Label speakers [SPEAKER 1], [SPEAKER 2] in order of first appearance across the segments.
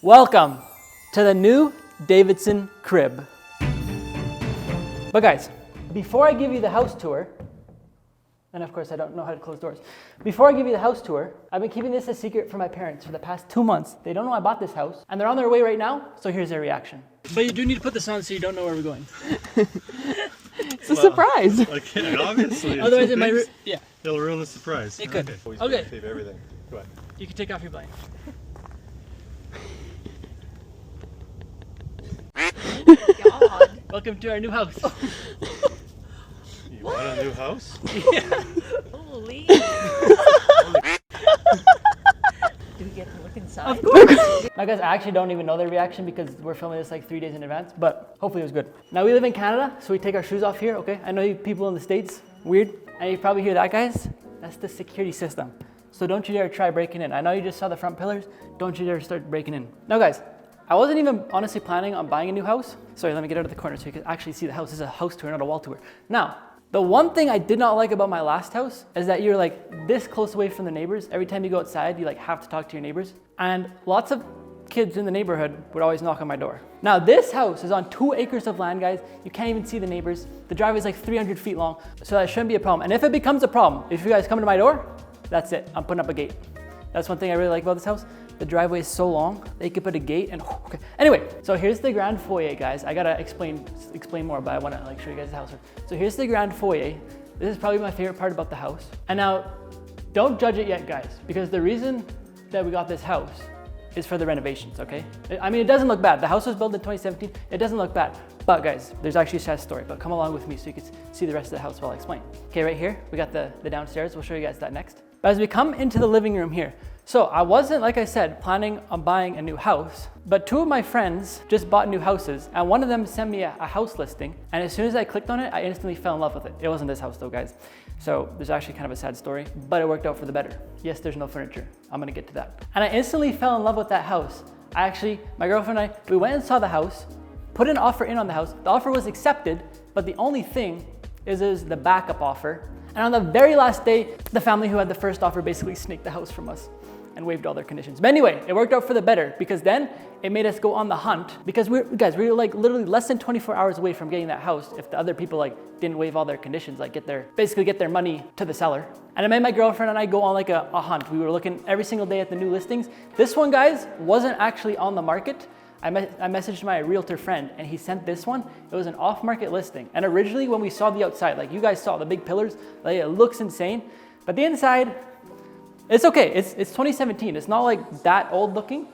[SPEAKER 1] Welcome to the new Davidson crib. But guys, before I give you the house tour, and of course I don't know how to close doors. Before I give you the house tour, I've been keeping this a secret from my parents for the past 2 months. They don't know I bought this house, and they're on their way right now, so here's their reaction. But you do need to put this on so you don't know where we're going.
[SPEAKER 2] It's a surprise.
[SPEAKER 3] Okay, obviously.
[SPEAKER 1] Otherwise it might,
[SPEAKER 3] It'll ruin the surprise.
[SPEAKER 1] It could.
[SPEAKER 3] Okay. Save everything. Go ahead.
[SPEAKER 1] You can take off your blanket.
[SPEAKER 4] God.
[SPEAKER 1] Welcome to our new house.
[SPEAKER 3] You want a new house?
[SPEAKER 1] Yeah.
[SPEAKER 4] Holy. Do we get to look inside?
[SPEAKER 1] Of course. Now guys, I actually don't even know their reaction because we're filming this like 3 days in advance, but hopefully it was good. Now we live in Canada, so we take our shoes off here, okay? I know you people in the States, weird. And you probably hear that, guys. That's the security system. So don't you dare try breaking in. I know you just saw the front pillars. Don't you dare start breaking in. Now guys, I wasn't even honestly planning on buying a new house. Sorry, let me get out of the corner so you can actually see the house. This is a house tour, not a wall tour. Now, the one thing I did not like about my last house is that you're like this close away from the neighbors. Every time you go outside, you like have to talk to your neighbors. And lots of kids in the neighborhood would always knock on my door. Now this house is on 2 acres of land, guys. You can't even see the neighbors. The driveway is like 300 feet long, so that shouldn't be a problem. And if it becomes a problem, if you guys come to my door, that's it, I'm putting up a gate. That's one thing I really like about this house. The driveway is so long, they could put a gate and okay. Anyway, so here's the grand foyer, guys. I gotta explain more, but I wanna like show you guys the house. So here's the grand foyer. This is probably my favorite part about the house. And now, don't judge it yet, guys, because the reason that we got this house is for the renovations, okay? I mean, it doesn't look bad. The house was built in 2017. It doesn't look bad. But guys, there's actually a sad story, but come along with me so you can see the rest of the house while I explain. Okay, right here, we got the downstairs. We'll show you guys that next. But as we come into the living room here, so I wasn't, like I said, planning on buying a new house, but 2 of my friends just bought new houses, and one of them sent me a house listing, and as soon as I clicked on it, I instantly fell in love with it. It wasn't this house though, guys. So there's actually kind of a sad story, but it worked out for the better. Yes, there's no furniture. I'm gonna get to that. And I instantly fell in love with that house. My girlfriend and I, we went and saw the house, put an offer in on the house. The offer was accepted, but the only thing is the backup offer. And on the very last day, the family who had the first offer basically snaked the house from us and waived all their conditions. But anyway, it worked out for the better because then it made us go on the hunt because we were like literally less than 24 hours away from getting that house if the other people like didn't waive all their conditions, like basically get their money to the seller. And I made my girlfriend and I go on like a hunt. We were looking every single day at the new listings. This one, guys, wasn't actually on the market. I messaged my realtor friend and he sent this one. It was an off-market listing. And originally when we saw the outside, like you guys saw the big pillars, like it looks insane. But the inside, it's okay. It's 2017. It's not like that old looking.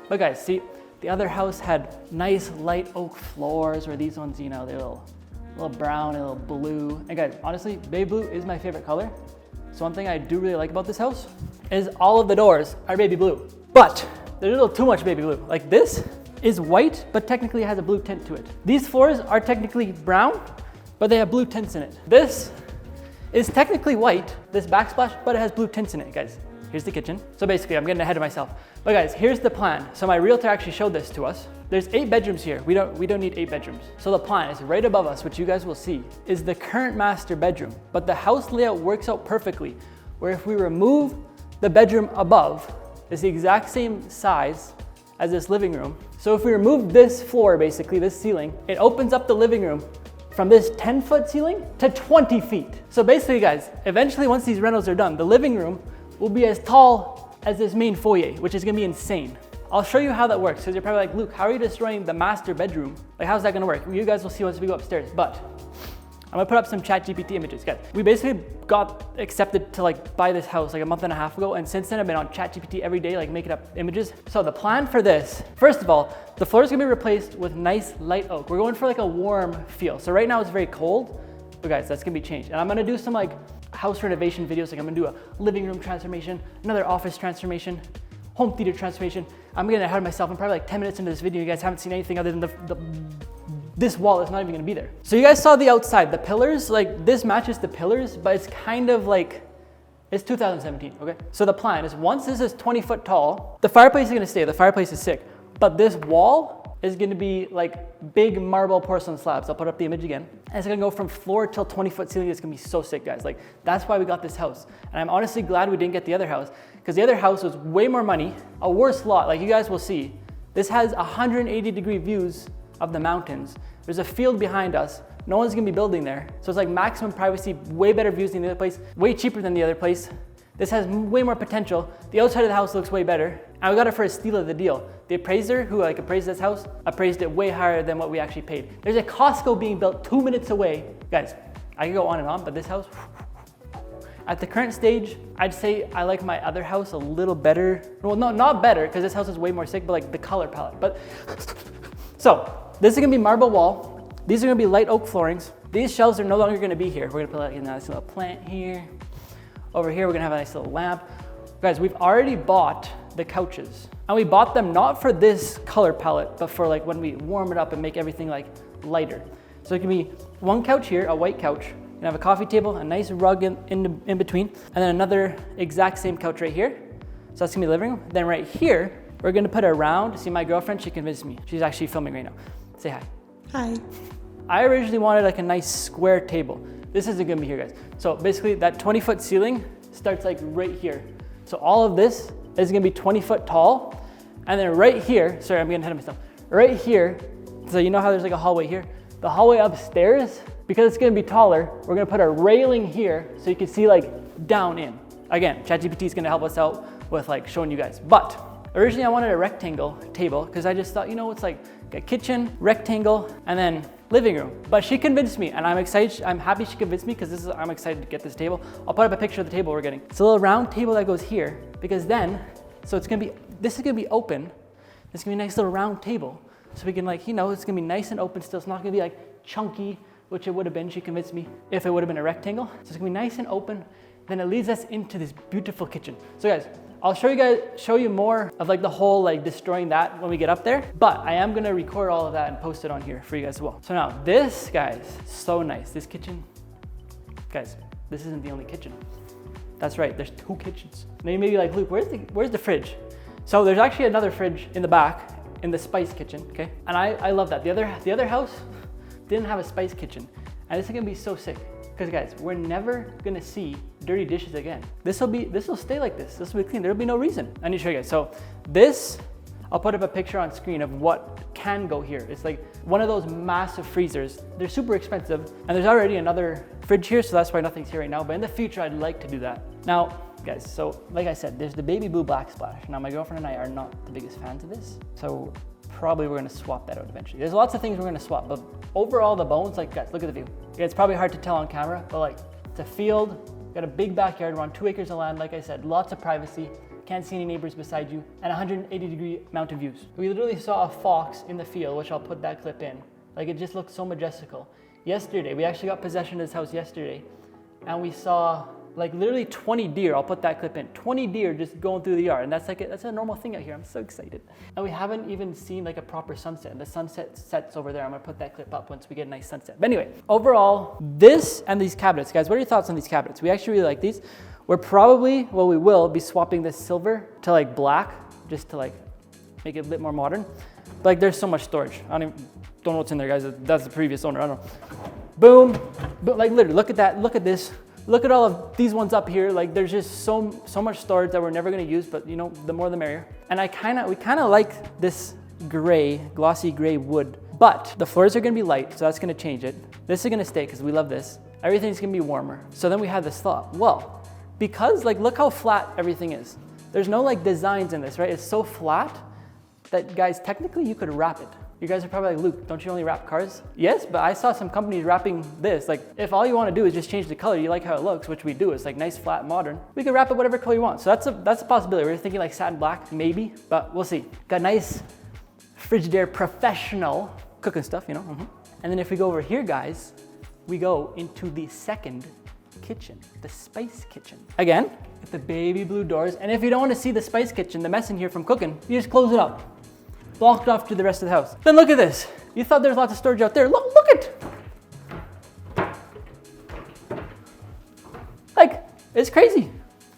[SPEAKER 1] But guys, see, the other house had nice light oak floors where these ones, you know, they're a little brown, a little blue. And guys, honestly, baby blue is my favorite color. So one thing I do really like about this house is all of the doors are baby blue. But there's a little too much baby blue. Like this is white, but technically has a blue tint to it. These floors are technically brown, but they have blue tints in it. This is technically white, this backsplash, but it has blue tints in it, guys. Here's the kitchen. So basically, I'm getting ahead of myself. But guys, here's the plan. So my realtor actually showed this to us. There's 8 bedrooms here. We don't need 8 bedrooms. So the plan is right above us, which you guys will see, is the current master bedroom. But the house layout works out perfectly, where if we remove the bedroom above, it's the exact same size as this living room. So if we remove this floor, basically this ceiling, it opens up the living room from this 10-foot ceiling to 20 feet. So basically, guys, eventually once these rentals are done, the living room will be as tall as this main foyer, which is gonna be insane. I'll show you how that works, because you're probably like, Luke, how are you destroying the master bedroom? Like, how's that gonna work? You guys will see once we go upstairs, but I'm gonna put up some ChatGPT images, guys. We basically got accepted to like buy this house like a month and a half ago, and since then I've been on ChatGPT every day, like making up images. So the plan for this, first of all, the floor is gonna be replaced with nice light oak. We're going for like a warm feel. So right now it's very cold, but guys, that's gonna be changed. And I'm gonna do some like house renovation videos. Like I'm gonna do a living room transformation, another office transformation, home theater transformation. I'm getting ahead of myself. I'm probably like 10 minutes into this video. You guys haven't seen anything other than this wall is not even gonna be there. So you guys saw the outside, the pillars, like this matches the pillars, but it's kind of like, it's 2017, okay? So the plan is once this is 20 foot tall, the fireplace is gonna stay, the fireplace is sick, but this wall is gonna be like big marble porcelain slabs. I'll put up the image again. And it's gonna go from floor till 20-foot ceiling. It's gonna be so sick, guys. Like, that's why we got this house. And I'm honestly glad we didn't get the other house, because the other house was way more money, a worse lot. Like you guys will see, This has 180-degree views of the mountains. There's a field behind us. No one's gonna be building there. So it's like maximum privacy, way better views than the other place, way cheaper than the other place. This has way more potential. The outside of the house looks way better. And we got it for a steal of the deal. The appraiser who like appraised this house, appraised it way higher than what we actually paid. There's a Costco being built 2 minutes away. Guys, I can go on and on, but this house, at the current stage, I'd say I like my other house a little better. Well, no, not better, because this house is way more sick, but like the color palette. But so this is gonna be marble wall. These are gonna be light oak floorings. These shelves are no longer gonna be here. We're gonna put like a nice little plant here. Over here, we're gonna have a nice little lamp. Guys, we've already bought the couches. And we bought them not for this color palette, but for like when we warm it up and make everything like lighter. So it can be one couch here, a white couch. You can have a coffee table, a nice rug in between, and then another exact same couch right here. So that's gonna be the living room. Then right here, we're gonna put a round. See my girlfriend, she convinced me. She's actually filming right now. Say hi.
[SPEAKER 2] Hi.
[SPEAKER 1] I originally wanted like a nice square table. This isn't gonna be here, guys. So basically that 20-foot ceiling starts like right here. So all of this is gonna be 20 foot tall. And then right here, sorry, I'm getting ahead of myself. Right here, so you know how there's like a hallway here? The hallway upstairs, because it's gonna be taller, we're gonna put a railing here so you can see like down in. Again, ChatGPT is gonna help us out with like showing you guys. But originally I wanted a rectangle table because I just thought, you know, it's like a kitchen, rectangle, and then living room. But she convinced me, and I'm excited. I'm happy she convinced me because I'm excited to get this table. I'll put up a picture of the table we're getting. It's a little round table that goes here because then, so it's gonna be, this is gonna be open. It's gonna be a nice little round table. So we can like, you know, it's gonna be nice and open still. It's not gonna be like chunky, which it would have been, she convinced me, if it would have been a rectangle. So it's gonna be nice and open. Then it leads us into this beautiful kitchen. So guys, I'll show you more of like the whole like destroying that when we get up there, but I am gonna record all of that and post it on here for you guys as well. So now this, guys, so nice. This kitchen, guys, this isn't the only kitchen. That's right, there's 2 kitchens. Now you may be like, Luke, where's the fridge? So there's actually another fridge in the back in the spice kitchen, okay? And I love that. The other house didn't have a spice kitchen, and this is gonna be so sick. Because guys, we're never gonna see dirty dishes again. This will stay like this. This will be clean. There'll be no reason. I need to show you guys. So this, I'll put up a picture on screen of what can go here. It's like one of those massive freezers. They're super expensive, and there's already another fridge here, so that's why nothing's here right now. But in the future, I'd like to do that. Now, guys, so like I said, there's the baby blue backsplash. Now my girlfriend and I are not the biggest fans of this, so probably we're gonna swap that out eventually. There's lots of things we're gonna swap, but overall the bones, like guys, look at the view. Yeah, it's probably hard to tell on camera, but like it's a field, got a big backyard, we're on 2 acres of land, like I said, lots of privacy, can't see any neighbors beside you, and 180-degree mountain views. We literally saw a fox in the field, which I'll put that clip in. Like it just looked so majestical. Yesterday, we actually got possession of this house yesterday, and we saw like literally 20 deer. I'll put that clip in. 20 deer just going through the yard, and that's a normal thing out here. I'm so excited. And we haven't even seen like a proper sunset. The sunset sets over there. I'm gonna put that clip up once we get a nice sunset. But anyway, overall, this and these cabinets, guys, what are your thoughts on these cabinets? We actually really like these. We're probably, well, we will be swapping this silver to like black, just to like make it a bit more modern. But like there's so much storage. I don't know what's in there, guys. That's the previous owner. I don't know. Boom. But like literally, look at that. Look at this. Look at all of these ones up here. Like there's just so much storage that we're never gonna use, but you know, the more the merrier. And we kind of like this gray, glossy gray wood, but the floors are gonna be light, so that's gonna change it. This is gonna stay because we love this. Everything's gonna be warmer. So then we have this thought, well, because like, look how flat everything is. There's no like designs in this, right? It's so flat that guys, technically you could wrap it. You guys are probably like, Luke, don't you only wrap cars? Yes, but I saw some companies wrapping this. Like, if all you want to do is just change the color, you like how it looks, which we do. It's like nice, flat, modern. We could wrap it whatever color you want. So that's a possibility. We're thinking like satin black, maybe, but we'll see. Got nice Frigidaire professional cooking stuff, you know. And then if we go over here, guys, we go into the second kitchen, the spice kitchen. Again, with the baby blue doors. And if you don't want to see the spice kitchen, the mess in here from cooking, you just close it up. Blocked off to the rest of the house. Then look at this. You thought there was lots of storage out there. Look it. Like, it's crazy.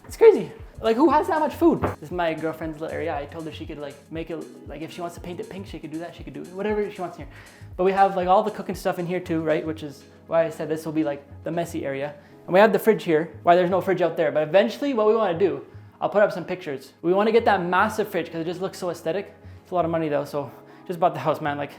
[SPEAKER 1] It's crazy. Like, who has that much food? This is my girlfriend's little area. I told her she could like make it, like if she wants to paint it pink, she could do that. She could do whatever she wants in here. But we have like all the cooking stuff in here too, right? Which is why I said this will be like the messy area. And we have the fridge here, why there's no fridge out there. But eventually what we want to do, I'll put up some pictures. We want to get that massive fridge because it just looks so aesthetic. It's a lot of money though, so just bought the house, man. Like,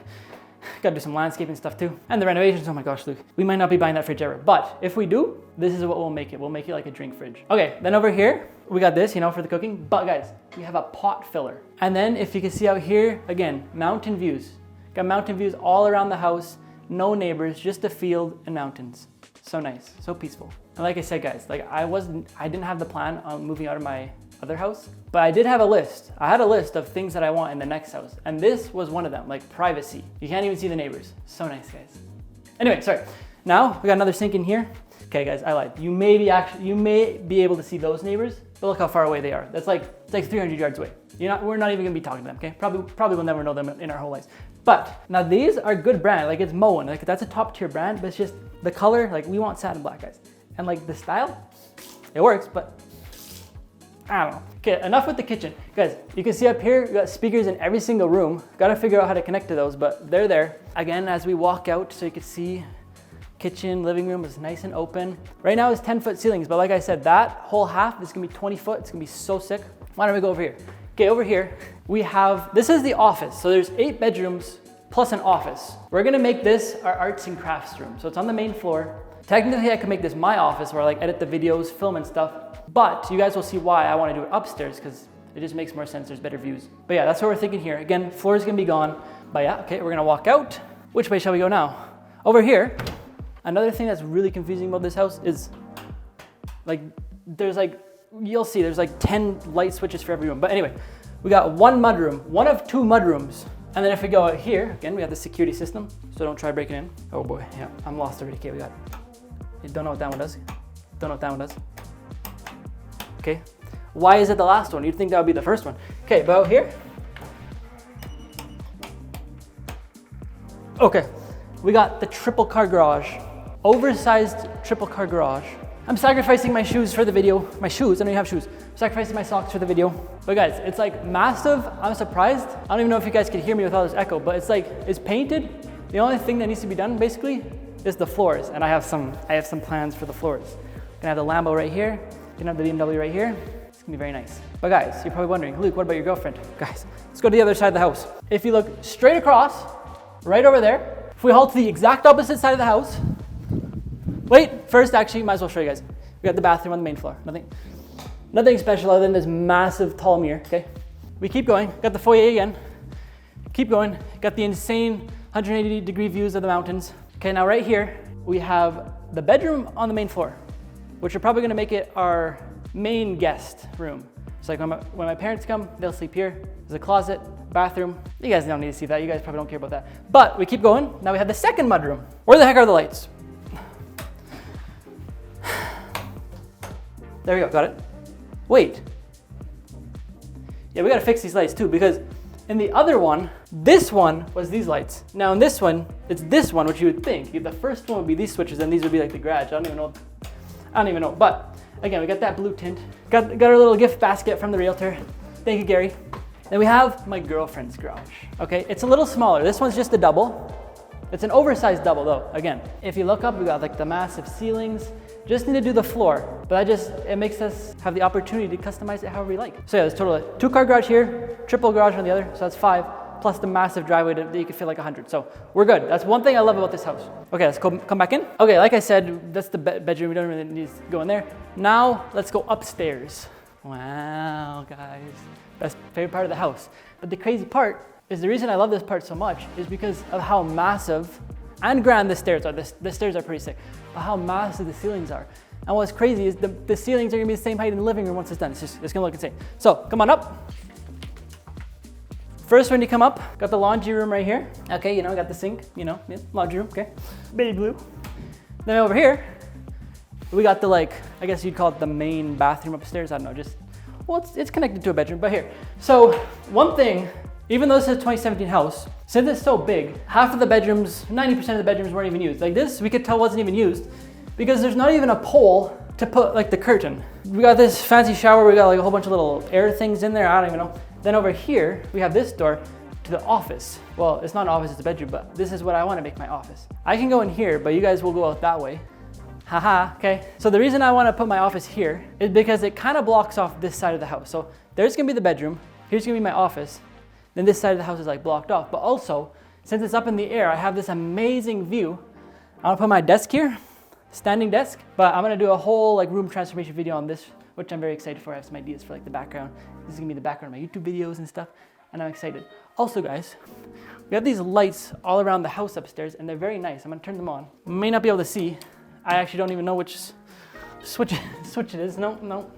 [SPEAKER 1] gotta do some landscaping stuff too. And the renovations, oh my gosh, Luke. We might not be buying that fridge ever, but if we do, this is what we'll make it. We'll make it like a drink fridge. Okay, then over here, we got this, you know, for the cooking. But guys, we have a pot filler. And then if you can see out here, again, mountain views. Got mountain views all around the house, no neighbors, just a field and mountains. So nice, so peaceful. And like I said, guys, like I didn't have the plan on moving out of my other house, but I did have a list. I had a list of things that I want in the next house. And this was one of them, like privacy. You can't even see the neighbors. So nice, guys. Anyway, sorry. Now we got another sink in here. Okay, guys, I lied. You may be able to see those neighbors, but look how far away they are. It's like 300 yards away. We're not even gonna be talking to them, okay? Probably will never know them in our whole lives. But now these are good brand, like it's Moen, like that's a top tier brand, but it's just the color, like we want satin black, guys. And like the style, it works, but I don't know. Okay, enough with the kitchen. Guys, you can see up here, we got speakers in every single room. Gotta figure out how to connect to those, but they're there. Again, as we walk out, so you can see kitchen, living room is nice and open. Right now it's 10-foot ceilings, but like I said, that whole half is gonna be 20 foot. It's gonna be so sick. Why don't we go over here? Okay, over here, we have, this is the office. So there's 8 bedrooms plus an office. We're gonna make this our arts and crafts room. So it's on the main floor. Technically, I could make this my office where I like edit the videos, film and stuff, but you guys will see why I wanna do it upstairs because it just makes more sense, there's better views. But yeah, that's what we're thinking here. Again, floor is gonna be gone, but yeah, okay, we're gonna walk out. Which way shall we go now? Over here, another thing that's really confusing about this house is like, there's like, you'll see there's like 10 light switches for every room. But anyway, we got one mudroom, one of 2 mudrooms. And then if we go out here, again, we have the security system. So don't try breaking in. Oh boy, yeah, I'm lost already. Okay, we got, you don't know what that one does. Don't know what that one does. Okay, why is it the last one? You'd think that would be the first one. Okay, but out here. Okay, we got the triple car garage. Oversized triple car garage. I'm sacrificing my shoes for the video. My shoes, I don't even have shoes. I'm sacrificing my socks for the video. But guys, it's like massive. I'm surprised. I don't even know if you guys could hear me with all this echo, but it's like, it's painted. The only thing that needs to be done basically is the floors. And I have some plans for the floors. Gonna have the Lambo right here. Gonna have the BMW right here. It's gonna be very nice. But guys, you're probably wondering, Luke, what about your girlfriend? Guys, let's go to the other side of the house. If you look straight across, right over there, if we halt to the exact opposite side of the house, wait, first actually, might as well show you guys. We got the bathroom on the main floor. Nothing special other than this massive tall mirror, okay? We keep going, got the foyer again. Keep going, got the insane 180-degree views of the mountains. Okay, now right here, we have the bedroom on the main floor, which are probably gonna make it our main guest room. So like when my parents come, they'll sleep here. There's a closet, bathroom. You guys don't need to see that. You guys probably don't care about that. But we keep going. Now we have the second mudroom. Where the heck are the lights? There we go, got it. Wait. Yeah, we gotta fix these lights too because in the other one, this one was these lights. Now in this one, it's this one, which you would think. The first one would be these switches and these would be like the garage. I don't even know. But again, we got that blue tint. Got our little gift basket from the realtor. Thank you, Gary. Then we have my girlfriend's garage. Okay, it's a little smaller. This one's just a double. It's an oversized double though, again. If you look up, we got like the massive ceilings. Just need to do the floor, but it makes us have the opportunity to customize it however we like. So yeah, there's total 2-car garage here, triple garage on the other, so that's 5, plus the massive driveway that you could fit like 100. So we're good. That's one thing I love about this house. Okay, let's come back in. Okay, like I said, that's the bedroom. We don't really need to go in there. Now let's go upstairs. Wow, guys, best favorite part of the house. But the crazy part is the reason I love this part so much is because of how massive and grand the stairs are. The stairs are pretty sick, but how massive the ceilings are. And what's crazy is the ceilings are gonna be the same height in the living room once it's done. It's gonna look insane. So come on up. First, when you come up, got the laundry room right here. Okay, got the sink, laundry room, okay. Baby blue. Then over here, we got the I guess you'd call it the main bathroom upstairs. I don't know, well, it's connected to a bedroom, but here. So one thing, even though this is a 2017 house, since it's so big, half of the bedrooms, 90% of the bedrooms weren't even used. Like this, we could tell wasn't even used because there's not even a pole to put the curtain. We got this fancy shower, we got a whole bunch of little air things in there, I don't even know. Then over here, we have this door to the office. Well, it's not an office, it's a bedroom, but this is what I want to make my office. I can go in here, but you guys will go out that way. Haha, okay. So the reason I want to put my office here is because it kind of blocks off this side of the house. So there's gonna be the bedroom, here's gonna be my office. then this side of the house is like blocked off. But also, since it's up in the air, I have this amazing view. I'm gonna put my desk here, standing desk, but I'm gonna do a whole like room transformation video on this, which I'm very excited for. I have some ideas for like the background. This is gonna be the background of my YouTube videos and stuff, and I'm excited. Also guys, we have these lights all around the house upstairs, and they're very nice. I'm gonna turn them on. You may not be able to see. I actually don't even know which switch it is. No.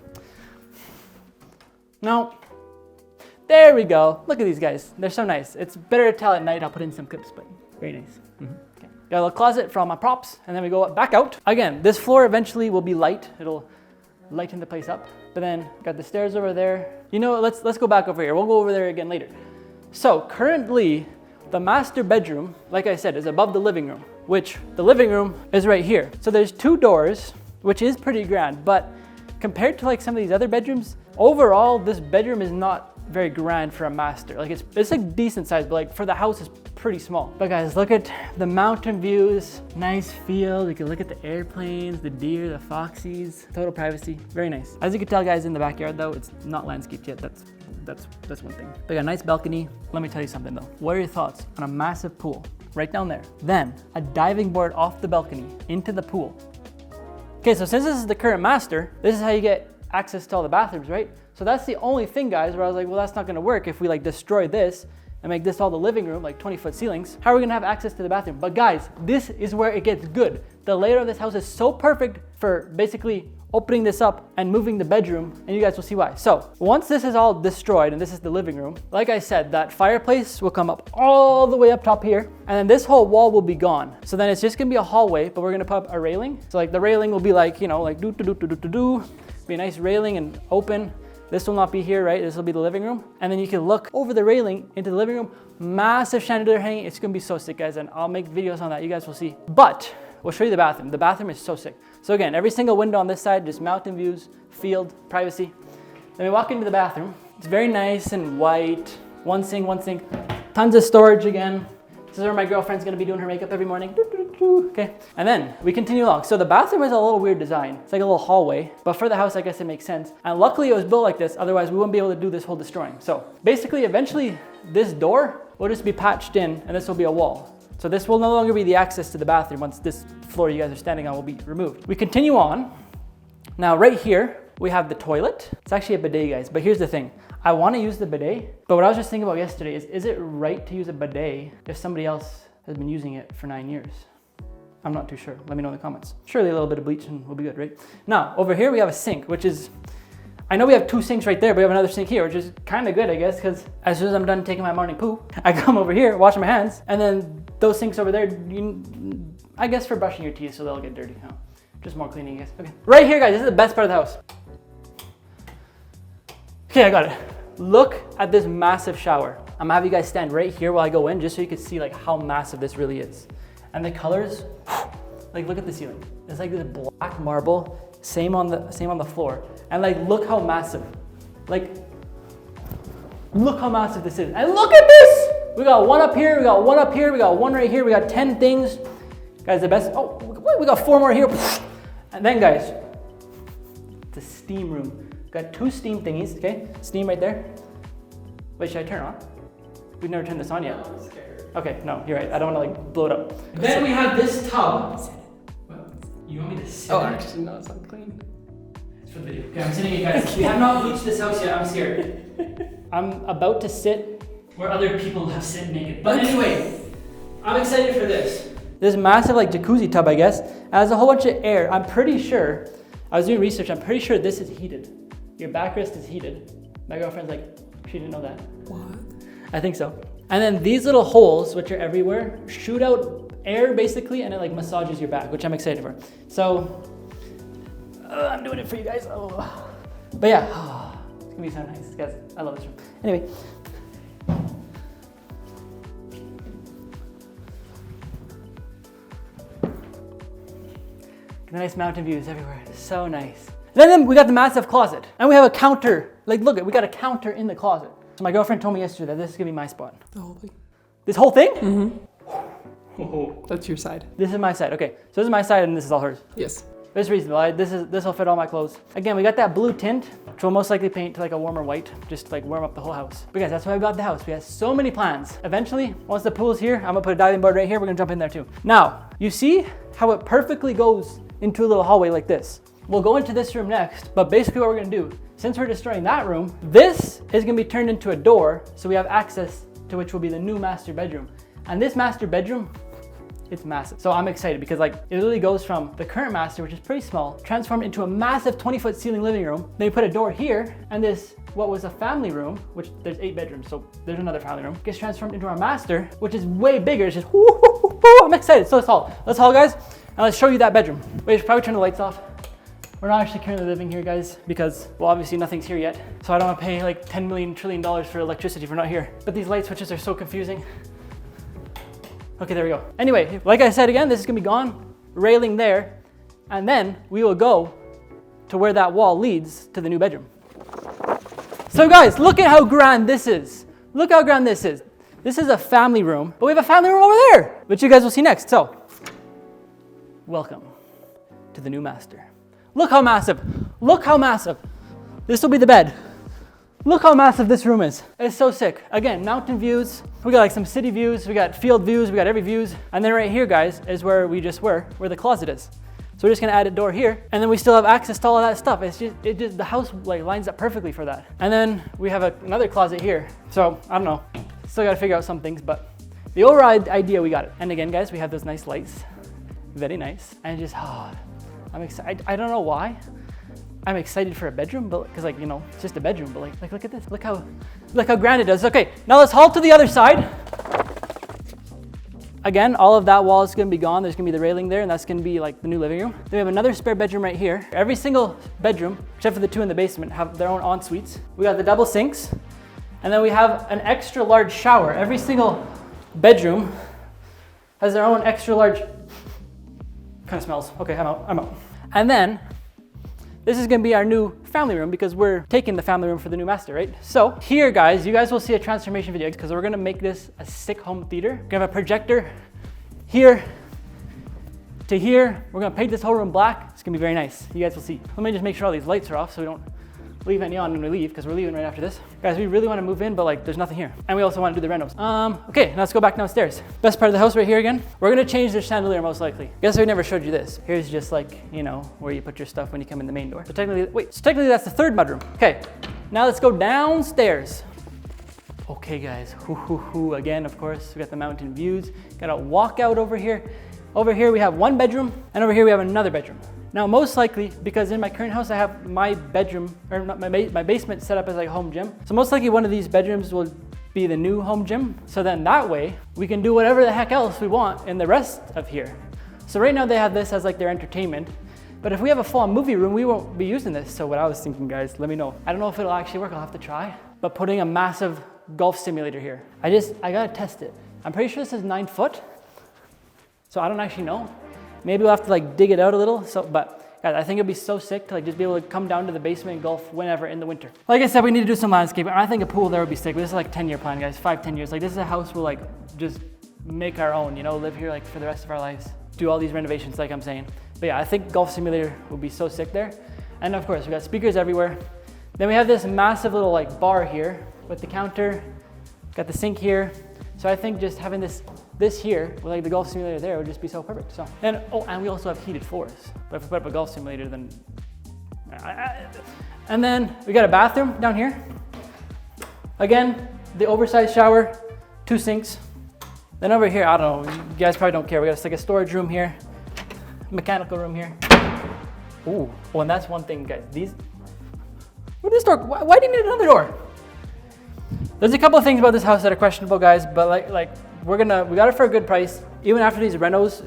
[SPEAKER 1] There we go. Look at these guys. They're so nice. It's better to tell at night. I'll put in some clips, but very nice. Okay. Got a little closet for all my props, and then we go back out. Again, this floor eventually will be light. It'll lighten the place up. But then got the stairs over there. You know, let's go back over here. We'll go over there again later. So currently, the master bedroom, like I said, is above the living room, which the living room is right here. So there's 2 doors, which is pretty grand, but compared to like some of these other bedrooms, overall, this bedroom is not very grand for a master. Like it's like decent size, but like for the house, it's pretty small. But guys, look at the mountain views, nice field. You can look at the airplanes, the deer, the foxies, total privacy, very nice. As you can tell guys, in the backyard though, it's not landscaped yet. That's one thing. They got a nice balcony. Let me tell you something though. What are your thoughts on a massive pool right down there? Then a diving board off the balcony into the pool. Okay, so since this is the current master, this is how you get access to all the bathrooms, right? So that's the only thing, guys, where I was like, well, that's not gonna work if we like destroy this and make this all the living room, like 20-foot ceilings. How are we gonna have access to the bathroom? But guys, this is where it gets good. The layout of this house is so perfect for basically opening this up and moving the bedroom, and you guys will see why. So once this is all destroyed and this is the living room, like I said, that fireplace will come up all the way up top here, and then this whole wall will be gone. So then it's just gonna be a hallway, but we're gonna put up a railing. So like the railing will be like, you know, like be a nice railing and open. This will not be here, right? This will be the living room. And then you can look over the railing into the living room. Massive chandelier hanging. It's gonna be so sick, guys, and I'll make videos on that. You guys will see. But we'll show you the bathroom. The bathroom is so sick. So again, every single window on this side, just mountain views, field, privacy. Then we walk into the bathroom. It's very nice and white. One sink. Tons of storage again. This is where my girlfriend's gonna be doing her makeup every morning. Okay, and then we continue along. So the bathroom is a little weird design. It's like a little hallway, but for the house, I guess it makes sense. And luckily it was built like this, otherwise we wouldn't be able to do this whole destroying. So basically, eventually this door will just be patched in and this will be a wall. So this will no longer be the access to the bathroom once this floor you guys are standing on will be removed. We continue on. Now right here, we have the toilet. It's actually a bidet, guys, but here's the thing. I wanna use the bidet, but what I was just thinking about yesterday is it right to use a bidet if somebody else has been using it for 9 years? I'm not too sure. Let me know in the comments. Surely a little bit of bleach and we'll be good, right? Now, over here we have a sink, which is, I know we have 2 sinks right there, but we have another sink here, which is kind of good, I guess, because as soon as I'm done taking my morning poo, I come over here, wash my hands, and then those sinks over there, I guess for brushing your teeth so they'll get dirty. Huh? Just more cleaning, I guess. Okay. Right here, guys, this is the best part of the house. Okay, I got it. Look at this massive shower. I'm gonna have you guys stand right here while I go in, just so you can see like how massive this really is. And the colors, like look at the ceiling. It's like this black marble, same on the floor. And like look how massive. Like look how massive this is. And look at this! We got one up here, we got one up here, we got one right here, we got 10 things. Guys, the best, oh, we got 4 more here. And then guys, it's a steam room. Got 2 steam thingies, okay? Steam right there. Wait, should I turn it on? We've never turned this on yet.
[SPEAKER 5] I'm scared.
[SPEAKER 1] Okay, no, you're right. I don't want to like blow it up. Then we have this tub. What? You want me to sit?
[SPEAKER 5] Oh,
[SPEAKER 1] in it?
[SPEAKER 5] actually, no, it's not clean.
[SPEAKER 1] It's for the video. Okay, I'm sitting here, guys. We have not reached this house yet. I'm scared. I'm about to sit where other people have sit naked. But anyway, I'm excited for this. This massive like jacuzzi tub, I guess, has a whole bunch of air. I'm pretty sure, I was doing research, I'm pretty sure this is heated. Your backrest is heated. My girlfriend's like, she didn't know that.
[SPEAKER 5] What?
[SPEAKER 1] I think so. And then these little holes, which are everywhere, shoot out air basically, and it like massages your back, which I'm excited for. So, I'm doing it for you guys. Oh. But yeah, it's gonna be so nice, guys. I love this room. Anyway. The nice mountain views everywhere. So nice. And then we got the massive closet, and we have a counter. Like, look, we got a counter in the closet. So my girlfriend told me yesterday that this is gonna be my spot.
[SPEAKER 5] The whole thing.
[SPEAKER 1] This whole thing?
[SPEAKER 5] Mm-hmm. That's your side.
[SPEAKER 1] This is my side. Okay, so this is my side, and this is all hers.
[SPEAKER 5] Yes.
[SPEAKER 1] It's reasonable. This will fit all my clothes. Again, we got that blue tint, which we'll most likely paint to like a warmer white, just to like warm up the whole house. But guys, that's why we got the house. We have so many plans. Eventually, once the pool's here, I'm gonna put a diving board right here. We're gonna jump in there too. Now, you see how it perfectly goes into a little hallway like this. We'll go into this room next, but basically what we're gonna do, since we're destroying that room, this is gonna be turned into a door, so we have access to which will be the new master bedroom. And this master bedroom, it's massive. So I'm excited because like it literally goes from the current master, which is pretty small, transformed into a massive 20-foot ceiling living room. Then we put a door here, and this, what was a family room, which there's 8 bedrooms, so there's another family room, gets transformed into our master, which is way bigger. It's just, I'm excited. So let's haul guys, and let's show you that bedroom. Wait, I should probably turn the lights off. We're not actually currently living here, guys, because, well, obviously nothing's here yet. So I don't want to pay like $10 million trillion for electricity if we're not here. But these light switches are so confusing. Okay, there we go. Anyway, like I said again, this is gonna be gone, railing there, and then we will go to where that wall leads to the new bedroom. So guys, look at how grand this is. Look how grand this is. This is a family room, but we have a family room over there, which you guys will see next. So, welcome to the new master. Look how massive. Look how massive. This will be the bed. Look how massive this room is. It's so sick. Again, mountain views. We got like some city views. We got field views. We got every views. And then right here, guys, is where we just were, where the closet is. So we're just gonna add a door here, and then we still have access to all of that stuff. It just the house like lines up perfectly for that. And then we have another closet here. So I don't know. Still gotta figure out some things, but the overall idea, we got it. And again, guys, we have those nice lights. Very nice. And just, I'm excited. I don't know why. I'm excited for a bedroom, but because like, you know, it's just a bedroom, but like look at this. Look how grand it does. Okay, now let's haul to the other side. Again, all of that wall is gonna be gone. There's gonna be the railing there, and that's gonna be like the new living room. Then we have another spare bedroom right here. Every single bedroom, except for the 2 in the basement, have their own en-suites. We got the double sinks, and then we have an extra large shower. Every single bedroom has their own extra large, kind of smells. Okay, I'm out. And then, this is gonna be our new family room because we're taking the family room for the new master, right? So here, guys, you guys will see a transformation video because we're gonna make this a sick home theater. We're gonna have a projector here to here. We're gonna paint this whole room black. It's gonna be very nice. You guys will see. Let me just make sure all these lights are off so we don't leave any on when we leave because we're leaving right after this. Guys, we really wanna move in, but like there's nothing here. And we also wanna do the renos. Okay, now let's go back downstairs. Best part of the house right here again. We're gonna change the chandelier most likely. Guess I never showed you this. Here's just like, you know, where you put your stuff when you come in the main door. So technically that's the 3rd mudroom. Okay, now let's go downstairs. Okay guys, again, of course, we got the mountain views. Got a walkout over here. Over here we have 1 bedroom, and over here we have another bedroom. Now, most likely, because in my current house, I have my bedroom, or my basement set up as like a home gym. So most likely one of these bedrooms will be the new home gym. So then that way, we can do whatever the heck else we want in the rest of here. So right now they have this as like their entertainment. But if we have a full-on movie room, we won't be using this. So what I was thinking, guys, let me know. I don't know if it'll actually work, I'll have to try. But putting a massive golf simulator here. I gotta test it. I'm pretty sure this is 9 foot. So I don't actually know. Maybe we'll have to like dig it out a little. But guys, I think it'd be so sick to like just be able to come down to the basement and golf whenever in the winter. Like I said, we need to do some landscaping. I think a pool there would be sick. But this is like 10-year plan, guys. 5-10 years. Like this is a house we'll like just make our own. You know, live here like for the rest of our lives. Do all these renovations, like I'm saying. But yeah, I think golf simulator will be so sick there. And of course, we got speakers everywhere. Then we have this massive little like bar here with the counter. Got the sink here. So I think just having this here with like the golf simulator there would just be so perfect. So and we also have heated floors. But if we put up a golf simulator, then and then we got a bathroom down here. Again, the oversized shower, 2 sinks. Then over here, I don't know, you guys probably don't care. We got like a storage room here, mechanical room here. Ooh, oh, and that's one thing, guys. What is this door? Why do you need another door? There's a couple of things about this house that are questionable, guys, but like we got it for a good price. Even after these renos,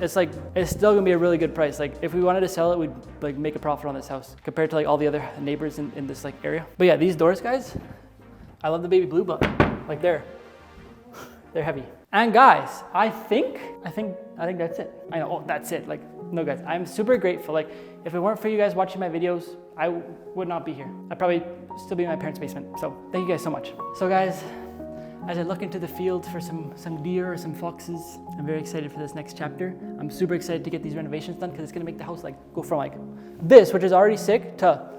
[SPEAKER 1] it's still gonna be a really good price. Like if we wanted to sell it, we'd like make a profit on this house compared to like all the other neighbors in this like area. But yeah, these doors, guys, I love the baby blue, but like they're heavy. And guys, I think that's it. I know, that's it. Like, no guys, I'm super grateful. Like if it weren't for you guys watching my videos, I would not be here. I'd probably still be in my parents' basement. So thank you guys so much. So guys, as I look into the field for some deer or some foxes. I'm very excited for this next chapter. I'm super excited to get these renovations done because it's gonna make the house like go from like this, which is already sick, to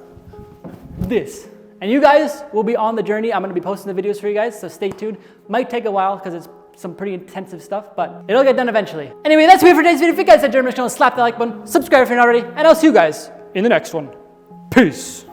[SPEAKER 1] this. And you guys will be on the journey. I'm gonna be posting the videos for you guys, so stay tuned. Might take a while because it's some pretty intensive stuff, but it'll get done eventually. Anyway, that's it for today's video. If you guys enjoyed my channel, slap the like button, subscribe if you're not already, and I'll see you guys in the next one. Peace.